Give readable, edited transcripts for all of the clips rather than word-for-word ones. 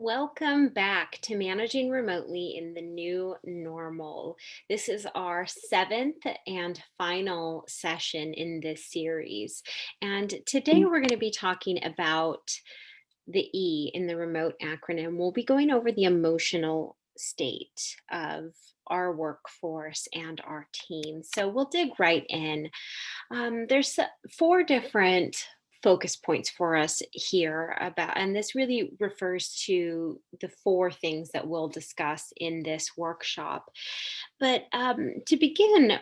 Welcome back to Managing Remotely in the New Normal. This is our seventh and final session in this series. And today we're going to be talking about the E in the remote acronym. We'll be going over the emotional state of our workforce and our team. So we'll dig right in. There's four different focus points for us here about, and this really refers to the four things that we'll discuss in this workshop. But to begin,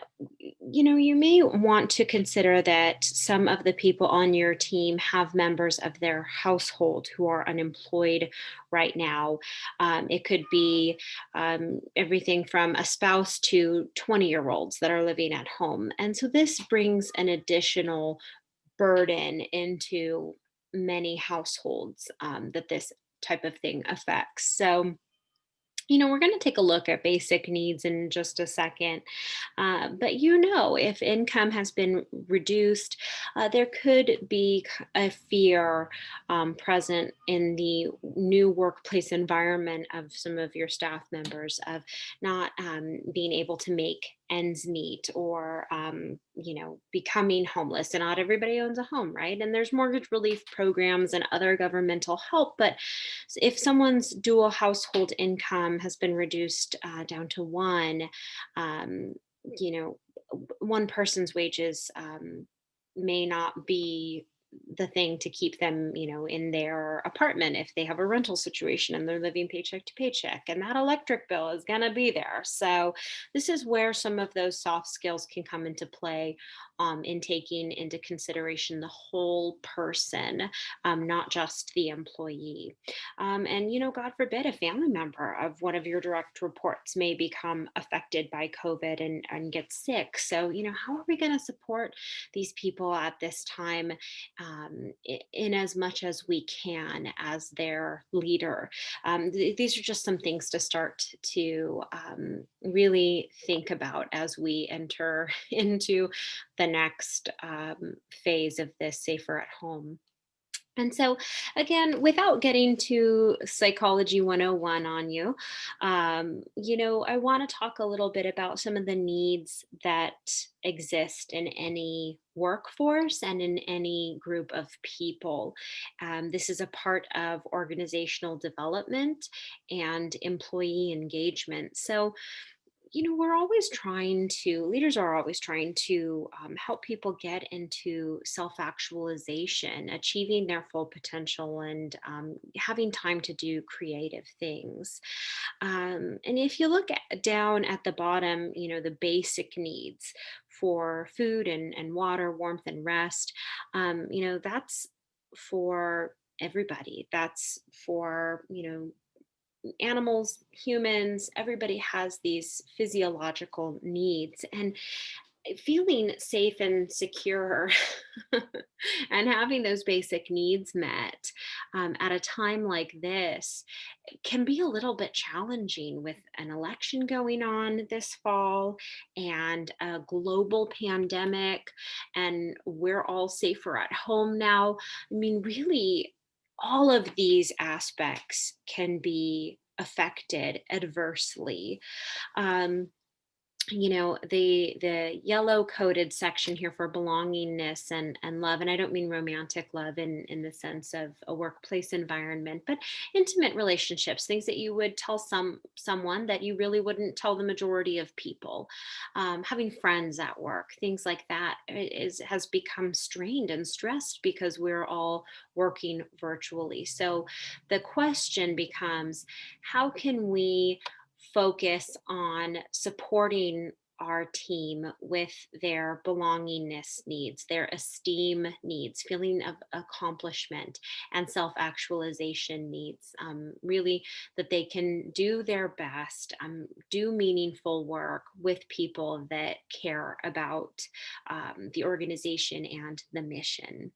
you may want to consider that some of the people on your team have members of their household who are unemployed right now. It could be everything from a spouse to 20-year-olds that are living at home. And so this brings an additional burden into many households that this type of thing affects. So, we're going to take a look at basic needs in just a second. But if income has been reduced, there could be a fear present in the new workplace environment of some of your staff members of not being able to make ends meet or becoming homeless. And not everybody owns a home, right? And there's mortgage relief programs and other governmental help, but if someone's dual household income has been reduced down to one, um, you know, one person's wages may not be the thing to keep them, in their apartment if they have a rental situation and they're living paycheck to paycheck, and that electric bill is going to be there. So this is where some of those soft skills can come into play in taking into consideration the whole person, not just the employee. And, God forbid, a family member of one of your direct reports may become affected by COVID and get sick. So, how are we going to support these people at this time in as much as we can as their leader? These are just some things to start to really think about as we enter into the next phase of this safer at home. And so, again, without getting to psychology 101 on you, I want to talk a little bit about some of the needs that exist in any workforce and in any group of people. This is a part of organizational development and employee engagement. So, leaders are always trying to help people get into self actualization, achieving their full potential, and having time to do creative things. And if you look down at the bottom, the basic needs for food and water, warmth and rest, that's for everybody. That's for, animals, humans, everybody has these physiological needs. And feeling safe and secure and having those basic needs met at a time like this can be a little bit challenging with an election going on this fall and a global pandemic, and we're all safer at home now. I mean, really, all of these aspects can be affected adversely. Um, the yellow coded section here for belongingness and love, and I don't mean romantic love in the sense of a workplace environment, but intimate relationships, things that you would tell someone that you really wouldn't tell the majority of people. Having friends at work, things like that has become strained and stressed because we're all working virtually. So the question becomes, how can we focus on supporting our team with their belongingness needs, their esteem needs, feeling of accomplishment, and self actualization needs. Really, that they can do their best, do meaningful work with people that care about the organization and the mission.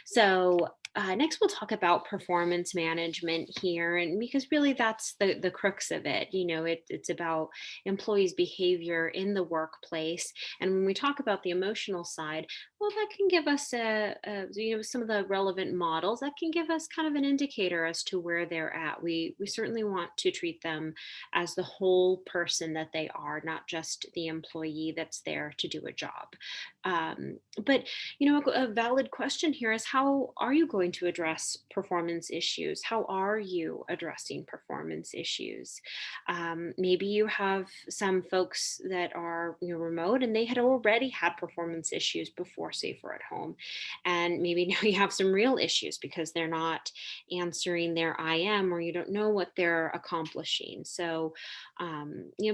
So, Next, we'll talk about performance management here, and because really that's the crux of it. It's about employees' behavior in the workplace, and when we talk about the emotional side, well, that can give us some of the relevant models that can give us kind of an indicator as to where they're at. We certainly want to treat them as the whole person that they are, not just the employee that's there to do a job. But a valid question here is, how are you going to address performance issues? How are you addressing performance issues? Maybe you have some folks that are remote, and they had already had performance issues before Safer at Home. And maybe now you have some real issues because they're not answering their IM, or you don't know what they're accomplishing. So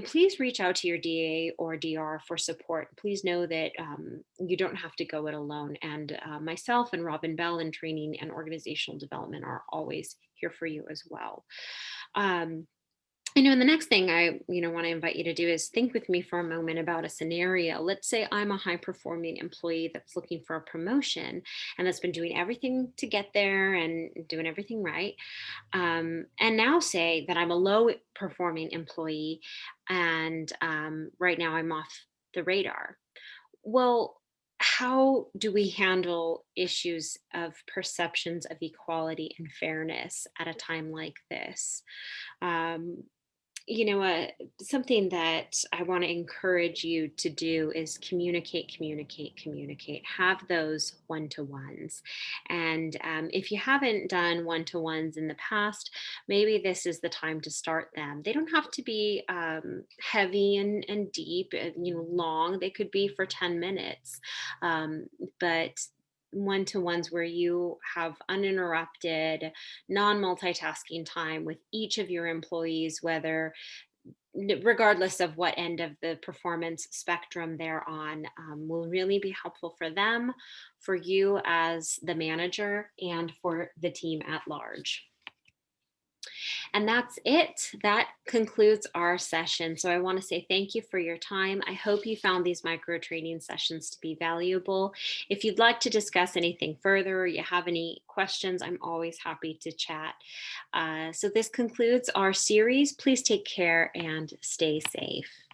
please reach out to your DA or DR for support. Please know that you don't have to go it alone. And myself and Robin Bell in training and organizational development are always here for you as well. Um, and the next thing I, want to invite you to do is think with me for a moment about a scenario. Let's say I'm a high performing employee that's looking for a promotion and that's been doing everything to get there and doing everything right. And now say that I'm a low performing employee, and right now I'm off the radar. Well, how do we handle issues of perceptions of equality and fairness at a time like this? Um, Something that I want to encourage you to do is communicate, communicate, communicate. Have those one to ones. And if you haven't done one to ones in the past, maybe this is the time to start them. They don't have to be heavy and deep, long. They could be for 10 minutes. Um, but one to ones where you have uninterrupted, non multitasking time with each of your employees, regardless of what end of the performance spectrum they're on, will really be helpful for them, for you as the manager, and for the team at large. And that's it. That concludes our session. So I want to say thank you for your time. I hope you found these micro training sessions to be valuable. If you'd like to discuss anything further or you have any questions, I'm always happy to chat. So this concludes our series. Please take care and stay safe.